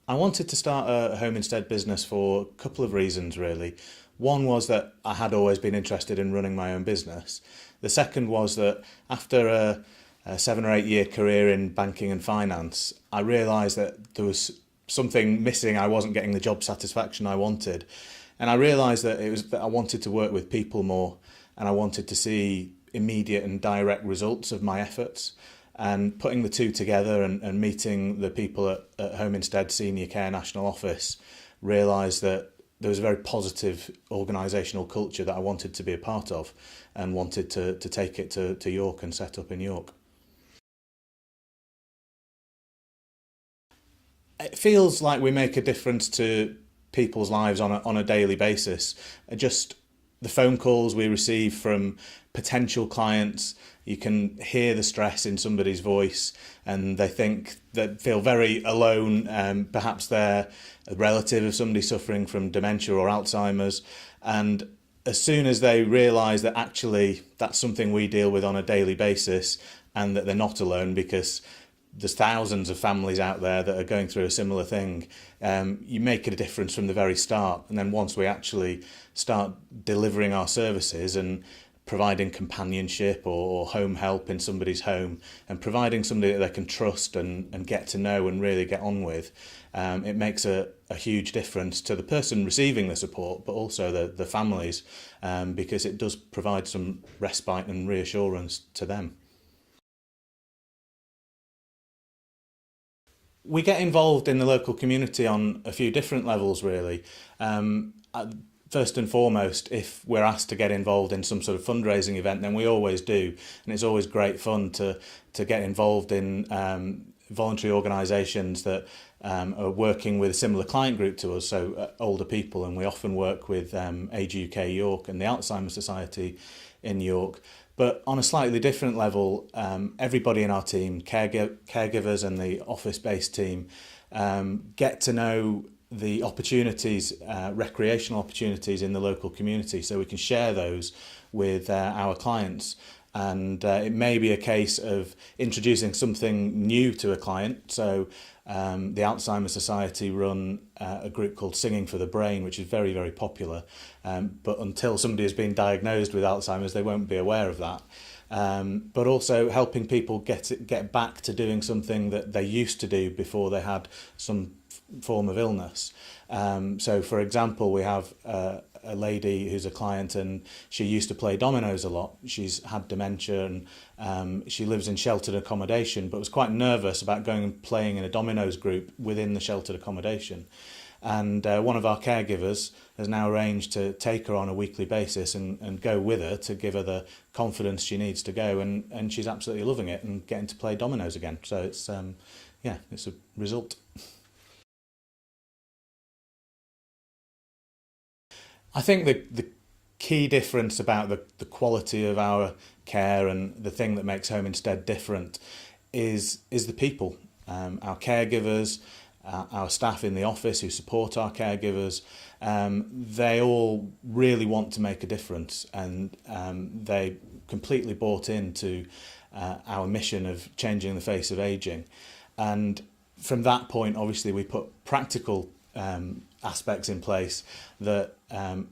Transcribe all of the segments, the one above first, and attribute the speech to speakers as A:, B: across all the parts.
A: I wanted to start a home instead business for a couple of reasons, really. One was that I had always been interested in running my own business. The second was that after a 7 or 8 year career in banking and finance, I realised that there was something missing. I wasn't getting the job satisfaction I wanted. And I realised that it was that I wanted to work with people more, and I wanted to see immediate and direct results of my efforts. And putting the two together and meeting the people at Home Instead Senior Care National Office, realised that there was a very positive organisational culture that I wanted to be a part of, and wanted to take it to York and set up in York. It feels like we make a difference to people's lives on a daily basis. Just the phone calls we receive from potential clients, you can hear the stress in somebody's voice, and they feel very alone. Perhaps they're a relative of somebody suffering from dementia or Alzheimer's, and as soon as they realise that actually that's something we deal with on a daily basis, and that they're not alone, because there's thousands of families out there that are going through a similar thing. You make it a difference from the very start, and then once we actually start delivering our services and providing companionship or home help in somebody's home, and providing somebody that they can trust and get to know and really get on with, it makes a huge difference to the person receiving the support, but also the families, because it does provide some respite and reassurance to them. We get involved in the local community on a few different levels, really. First and foremost, if we're asked to get involved in some sort of fundraising event, then we always do, and it's always great fun to get involved in voluntary organisations that are working with a similar client group to us, so older people, and we often work with Age UK York and the Alzheimer's Society in York. But on a slightly different level, everybody in our team, caregivers and the office-based team, get to know the opportunities, recreational opportunities in the local community, so we can share those with our clients. And it may be a case of introducing something new to a client. So the Alzheimer's Society run a group called Singing for the Brain, which is very, very popular. But until somebody has been diagnosed with Alzheimer's, they won't be aware of that. But also helping people get back to doing something that they used to do before they had some form of illness. So, for example, we have a lady who's a client, and she used to play dominoes a lot. She's had dementia, and she lives in sheltered accommodation, but was quite nervous about going and playing in a dominoes group within the sheltered accommodation. And one of our caregivers has now arranged to take her on a weekly basis and go with her to give her the confidence she needs to go, and she's absolutely loving it and getting to play dominoes again. So it's it's a result. I think the key difference about the quality of our care, and the thing that makes Home Instead different, is the people. Our caregivers, our staff in the office who support our caregivers, they all really want to make a difference, and they completely bought into our mission of changing the face of ageing. And from that point, obviously, we put practical aspects in place that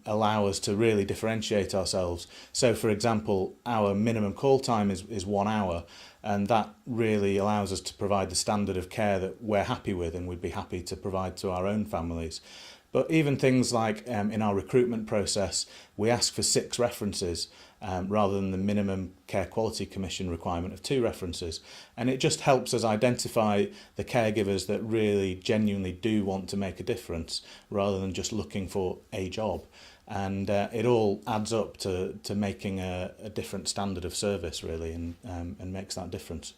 A: allow us to really differentiate ourselves. So, for example, our minimum call time is 1 hour, and that really allows us to provide the standard of care that we're happy with and we'd be happy to provide to our own families. But even things like in our recruitment process, we ask for 6 references rather than the minimum Care Quality Commission requirement of 2 references. And it just helps us identify the caregivers that really genuinely do want to make a difference, rather than just looking for a job. And it all adds up to making a different standard of service, really, and makes that difference.